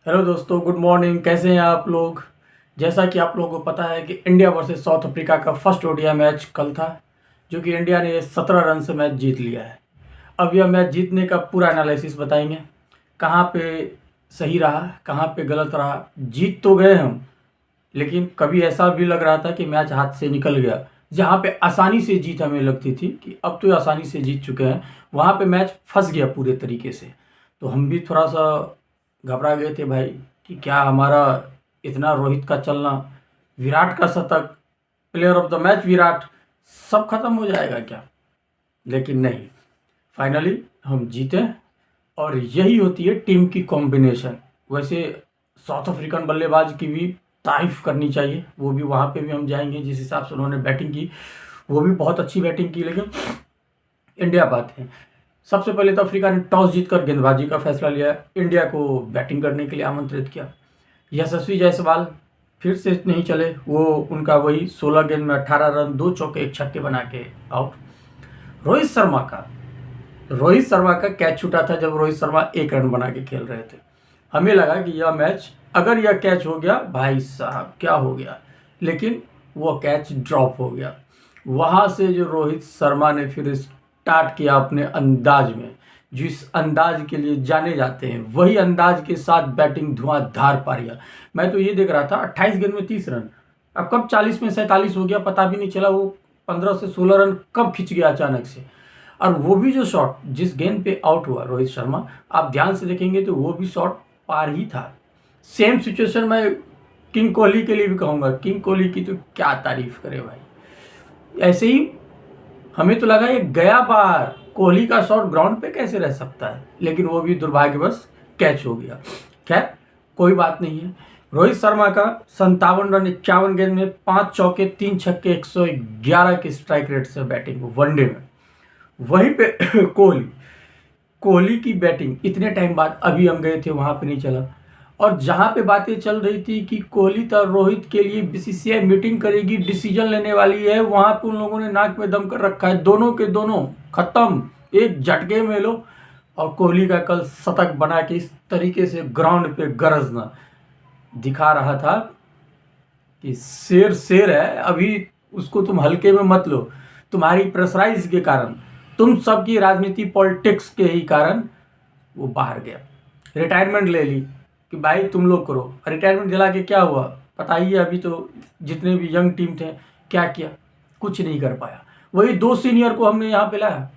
Hello दोस्तों, good morning. कैसे हैं आप लोग? जैसा कि आप लोगों को पता है कि इंडिया वर्सेस साउथ अफ्रीका का फर्स्ट ओडीआई मैच कल था, जो कि इंडिया ने 17 रन से मैच जीत लिया है। अब यह मैच जीतने का पूरा एनालिसिस बताएंगे, कहाँ पे सही रहा, कहाँ पे गलत रहा। जीत तो गए हम, लेकिन कभी ऐसा भी लग रहा था कि मैच हाथ से निकल गया। जहाँ पे आसानी से जीत हमें लगती थी कि अब तो आसानी से जीत चुके हैं, वहाँ पे मैच फंस गया पूरे तरीके से। तो हम भी थोड़ा सा घबरा गए थे भाई कि क्या हमारा इतना रोहित का चलना, विराट का शतक, player of the match Virat, सब खत्म हो जाएगा क्या। लेकिन नहीं, फाइनली हम जीते। और यही होती है टीम की कॉम्बिनेशन। वैसे साउथ अफ्रीकन बल्लेबाज की भी तारीफ करनी चाहिए, वो भी वहाँ पे भी हम जाएंगे। जिस हिसाब से उन्होंने बैटिंग की, वो भी बहुत अच्छी बैटिंग की। लेकिन इंडिया बात है, सबसे पहले तो अफ्रीका ने टॉस जीतकर गेंदबाजी का फैसला लिया, इंडिया को बैटिंग करने के लिए आमंत्रित किया। यशस्वी जायसवाल फिर से नहीं चले, वो उनका वही 16 गेंद में 18 रन, 2 चौके 1 छक्के बना के आउट। रोहित शर्मा का रोहित शर्मा का कैच छूटा था, जब रोहित शर्मा 1 रन बना के खेल रहे थे। हमें लगा कि यह मैच, अगर यह कैच हो गया, भाई साहब क्या हो गया। लेकिन वो कैच ड्रॉप हो गया। वहाँ से जो रोहित शर्मा ने फिर स्टार्ट किया अपने अंदाज में, जिस अंदाज के लिए जाने जाते हैं, वही अंदाज के साथ बैटिंग धुआंधार पारिया। मैं तो ये देख रहा था 28 गेंद में 30 रन, अब कब 40 में 47 हो गया पता भी नहीं चला। वो 15 से 16 रन कब खिंच गया अचानक से। और वो भी जो शॉट जिस गेंद पे आउट हुआ रोहित शर्मा, आप ध्यान से देखेंगे तो वो भी शॉट पार ही था। सेम सिचुएशन मैं किंग कोहली के लिए भी कहूँगा। किंग कोहली की तो क्या तारीफ करे भाई। ऐसे ही हमें तो लगा ये गया बार, कोहली का शॉट ग्राउंड पे कैसे रह सकता है, लेकिन वो भी दुर्भाग्यवश कैच हो गया। खैर कोई बात नहीं है। रोहित शर्मा का 57 रन 51 गेंद में 5 चौके 3 छक्के 111 की स्ट्राइक रेट से बैटिंग वनडे में। वहीं पे कोहली कोहली की बैटिंग इतने टाइम बाद, अभी हम गए थे वहाँ पे नहीं चला। और जहाँ पे बातें चल रही थी कि कोहली तो रोहित के लिए बीसीसीआई मीटिंग करेगी, डिसीजन लेने वाली है, वहाँ पे उन लोगों ने नाक में दम कर रखा है। दोनों के दोनों खत्म, एक झटके में लो। और कोहली का कल शतक बना के इस तरीके से ग्राउंड पे गरजना दिखा रहा था कि शेर शेर है, अभी उसको तुम हल्के में मत लो। तुम्हारी प्रेशराइज के कारण, तुम सबकी राजनीति पॉलिटिक्स के ही कारण वो बाहर गया। रिटायरमेंट ले ली कि भाई तुम लोग करो। रिटायरमेंट दिला के क्या हुआ पता ही है। अभी तो जितने भी यंग टीम थे, क्या किया, कुछ नहीं कर पाया। वही 2 सीनियर को हमने यहाँ पे लाया,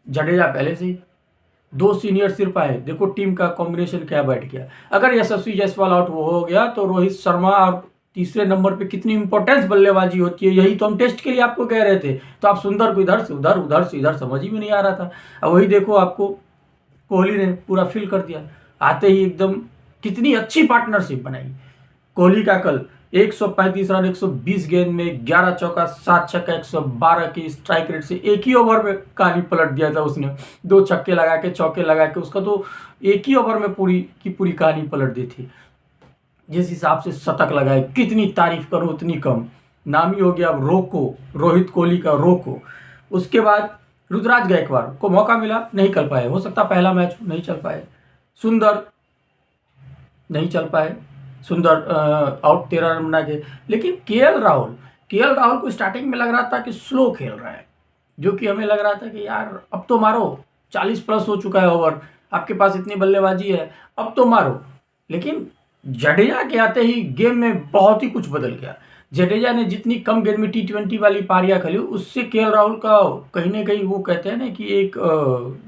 जडेजा पहले से ही, 2 सीनियर सिर्फ आए, देखो टीम का कॉम्बिनेशन क्या बैठ गया। अगर यशस्वी जायसवाल आउट हो गया तो रोहित शर्मा और तीसरे नंबर पे कितनी इंपॉर्टेंस बल्लेबाजी होती है, यही तो हम टेस्ट के लिए आपको कह रहे थे। तो आप सुंदर को इधर से उधर, उधर से इधर, समझ ही में नहीं आ रहा था। अब वही देखो, आपको कोहली ने पूरा फिल कर दिया आते ही एकदम। कितनी अच्छी पार्टनरशिप बनाई। कोहली का कल 135 रन 120 गेंद में 11 चौका 7 छक्का 112 की स्ट्राइक रेट से एक ही ओवर में कहानी पलट दिया था उसने। 2 छक्के लगा के, चौके लगा के, उसका तो एक ही ओवर में पूरी की पूरी कहानी पलट दी थी। जिस हिसाब से शतक लगाए, कितनी तारीफ करो उतनी कम। नाम ही हो गया अब रोको, रोहित कोहली का रोको। उसके बाद रुद्राज गायकवाड़ को मौका मिला, नहीं कर पाए। हो सकता पहला मैच नहीं चल पाए। सुंदर नहीं चल पाए, सुंदर आउट 13 रन बना के। लेकिन केएल राहुल को स्टार्टिंग में लग रहा था कि स्लो खेल रहा है, जो कि हमें लग रहा था कि यार अब तो मारो, 40 प्लस हो चुका है ओवर, आपके पास इतनी बल्लेबाजी है, अब तो मारो। लेकिन जडेजा के आते ही गेम में बहुत ही कुछ बदल गया। जडेजा ने जितनी कम गेंद में T20 वाली पारियां खेली, उससे केएल राहुल का कहीं ना कहीं, वो कहते हैं ना कि एक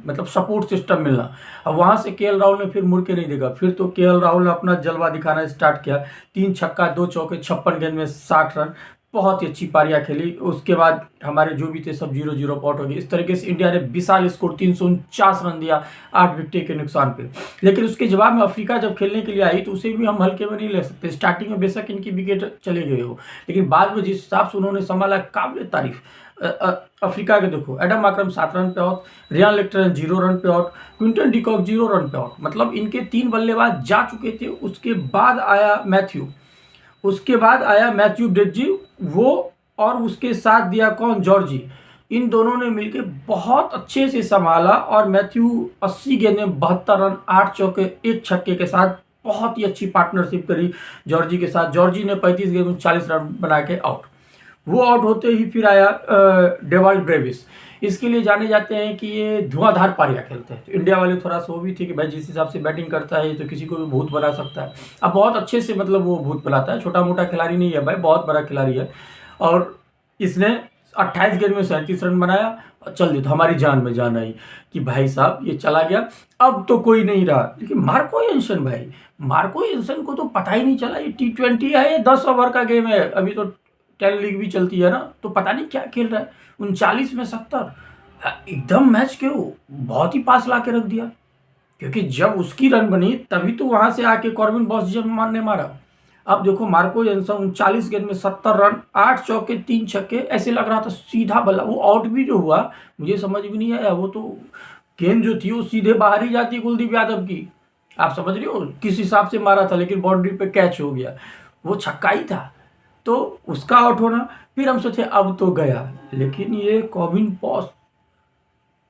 मतलब सपोर्ट सिस्टम मिलना। अब वहाँ से केएल राहुल ने फिर मुड़ के नहीं देखा। फिर तो केएल राहुल ने अपना जलवा दिखाना स्टार्ट किया। 3 छक्का 2 चौके 56 गेंद में 60 रन, बहुत ही अच्छी पारियां खेली। उसके बाद हमारे जो भी थे सब 0-0 आउट हो गए। इस तरीके से इंडिया ने विशाल स्कोर 349 रन दिया 8 विकेट के नुकसान पे। लेकिन उसके जवाब में अफ्रीका जब खेलने के लिए आई तो उसे भी हम हल्के में नहीं ले सकते। स्टार्टिंग में बेशक इनकी विकेट चले गए हो, लेकिन बाद में जिस हिसाब से उन्होंने संभाला, काबिल तारीफ। अफ्रीका के देखो, एडम माक्रम 7 रन पे आउट, रियान लेक्टरन 0 रन पे आउट, क्विंटन डिकॉक 0 रन पे आउट। मतलब इनके 3 बल्लेबाज जा चुके थे। उसके बाद आया मैथ्यू ब्रिड्जी, वो और उसके साथ दिया कौन, जॉर्जी। इन दोनों ने मिलकर बहुत अच्छे से संभाला और मैथ्यू 80 गेंद में 72 रन 8 चौके 1 छक्के के साथ बहुत ही अच्छी पार्टनरशिप करी जॉर्जी के साथ। जॉर्जी ने 35 गेंद में 40 रन बना के आउट। वो आउट होते ही फिर आया डेवाल्ड ब्रेविस। इसके लिए जाने जाते हैं कि ये धुआंधार पारियां खेलते हैं। तो इंडिया वाले थोड़ा सा वो भी थे कि भाई जिस हिसाब से बैटिंग करता है तो किसी को भी भूत बना सकता है। अब बहुत अच्छे से मतलब वो भूत बनाता है, छोटा मोटा खिलाड़ी नहीं है भाई, बहुत बड़ा खिलाड़ी है। और इसने 28 गेंद में 37 रन बनाया और चल दिया। तो हमारी जान में जान आई कि भाई साहब ये चला गया, अब तो कोई नहीं रहा। लेकिन मार्को एंसन भाई, मार्को एंसन को तो पता ही नहीं चला ये T20 है, ये 10 ओवर का गेम है। अभी तो 10 लीग भी चलती है ना, तो पता नहीं क्या खेल रहा है। 39 में 70, एकदम मैच के वो बहुत ही पास ला के रख दिया। क्योंकि जब उसकी रन बनी तभी तो वहां से आके कॉर्बिन बॉसजन ने मारा। अब देखो मार्को एंसन 39 गेंद में 70 रन, 8 चौके 3 छक्के, ऐसे लग रहा था सीधा बल्ला। वो आउट भी जो हुआ मुझे समझ भी नहीं आया, वो तो गेंद जो थी वो सीधे बाहर ही जाती कुलदीप यादव की। आप समझ रहे हो किस हिसाब से मारा था, लेकिन बाउंड्री पे कैच हो गया, वो छक्का ही था। तो उसका आउट होना, फिर हम सोचे अब तो गया। लेकिन ये कॉर्बिन बॉस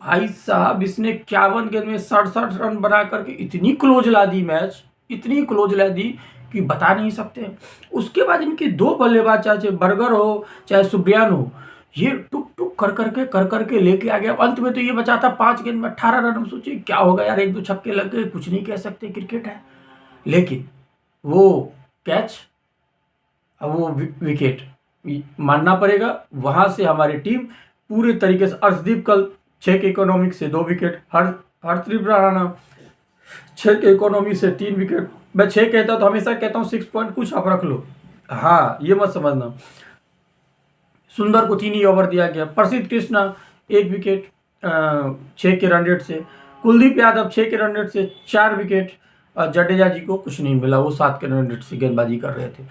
भाई साहब, इसने 51 गेंद में 67 रन बना करके इतनी क्लोज ला दी मैच, इतनी क्लोज ला दी कि बता नहीं सकते। उसके बाद इनके दो बल्लेबाज, चाहे बर्गर हो चाहे सुब्रियान हो, ये टुक टुक कर करके लेके आ गया। अंत में तो ये बचा था 5 गेंद में 18 रन। हम सोचे क्या होगा यार, 1-2 छक्के लग गए, कुछ नहीं कह सकते, क्रिकेट है। लेकिन वो कैच, वो विकेट मानना पड़ेगा। वहां से हमारी टीम पूरे तरीके से, अर्शदीप कल 6 के इकोनॉमिक से 2 विकेट, हरप्रीत राणा 6 के इकोनॉमी से 3 विकेट। मैं 6 कहता तो हमेशा कहता हूँ 6 पॉइंट कुछ आप रख लो, हाँ ये मत समझना। सुंदर को 3 ही ओवर दिया गया। प्रसिद्ध कृष्णा 1 विकेट 6 के रन रेट से। कुलदीप यादव 6 के रन रेट से 4 विकेट। जडेजा जी को कुछ नहीं मिला, वो 7 के रन रेट से गेंदबाजी कर रहे थे।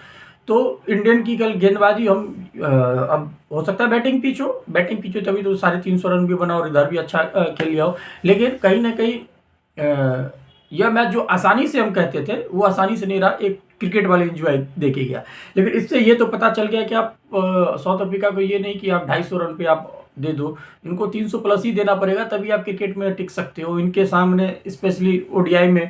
तो इंडियन की कल गेंदबाजी हम अब हो सकता है बैटिंग पिच हो, बैटिंग पिच हो तभी तो 350 रन भी बना और इधर भी अच्छा खेल लिया हो। लेकिन कहीं ना कहीं यह मैच जो आसानी से हम कहते थे वो आसानी से नहीं रहा, एक क्रिकेट वाले एंजॉय देखे गया। लेकिन इससे ये तो पता चल गया कि आप साउथ अफ्रीका को ये नहीं कि आप 250 रन पे आप दे दो, इनको 300 प्लस ही देना पड़ेगा, तभी आप क्रिकेट में टिक सकते हो। इनके सामने स्पेशली ओडीआई में,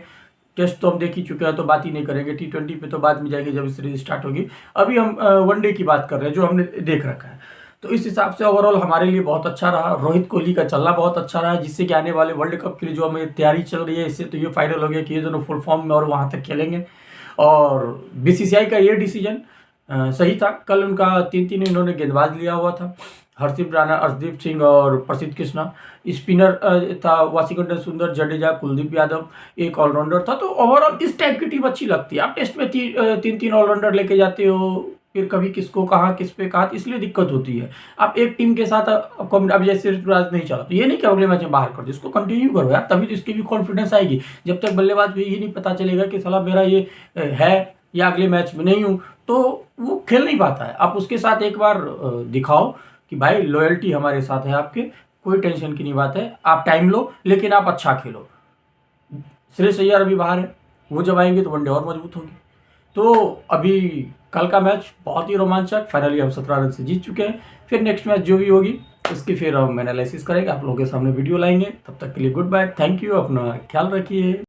टेस्ट तो हम देख ही चुके हैं तो बात ही नहीं करेंगे, T20 पे तो बाद में जाएगी जब सीरीज स्टार्ट होगी। अभी हम वनडे की बात कर रहे हैं जो हमने देख रखा है। तो इस हिसाब से ओवरऑल हमारे लिए बहुत अच्छा रहा। रोहित कोहली का चलना बहुत अच्छा रहा, जिससे कि आने वाले वर्ल्ड कप के लिए जो हमें तैयारी चल रही है, इससे तो ये फाइनल हो गया कि ये दोनों फुल फॉर्म में और वहाँ तक खेलेंगे। और बीसीसीआई का ये डिसीजन सही था। कल उनका 3-3 इन्होंने गेंदबाज लिया हुआ था, हरप्रीत राणा, अर्शदीप सिंह और प्रसिद्ध कृष्णा। स्पिनर था वाशिंगटन सुंदर, जडेजा, कुलदीप यादव, एक ऑलराउंडर था। तो ओवरऑल इस टाइप की टीम अच्छी लगती है। आप टेस्ट में 3-3 ऑलराउंडर लेके जाते हो, फिर कभी किसको कहाँ किस पे कहा, इसलिए दिक्कत होती है। आप एक टीम के साथ अब जैसे ऋतुराज नहीं चला तो ये नहीं कि अगले मैच में बाहर कर दो, इसको कंटिन्यू करो यार, तभी तो इसकी भी कॉन्फिडेंस आएगी। जब तक बल्लेबाज को यही नहीं पता चलेगा कि साला मेरा ये है या अगले मैच में नहीं हूँ, तो वो खेल नहीं पाता है। आप उसके साथ एक बार दिखाओ कि भाई लॉयल्टी हमारे साथ है आपके, कोई टेंशन की नहीं बात है, आप टाइम लो लेकिन आप अच्छा खेलो। श्रेयस अय्यर अभी बाहर है, वो जब आएंगे तो वनडे और मजबूत होगी। तो अभी कल का मैच बहुत ही रोमांचक, फाइनली हम 17 रन से जीत चुके हैं। फिर नेक्स्ट मैच जो भी होगी उसकी फिर हम एनालिसिस करेंगे, आप लोगों के सामने वीडियो लाएंगे। तब तक के लिए गुड बाय, थैंक यू, अपना ख्याल रखिए।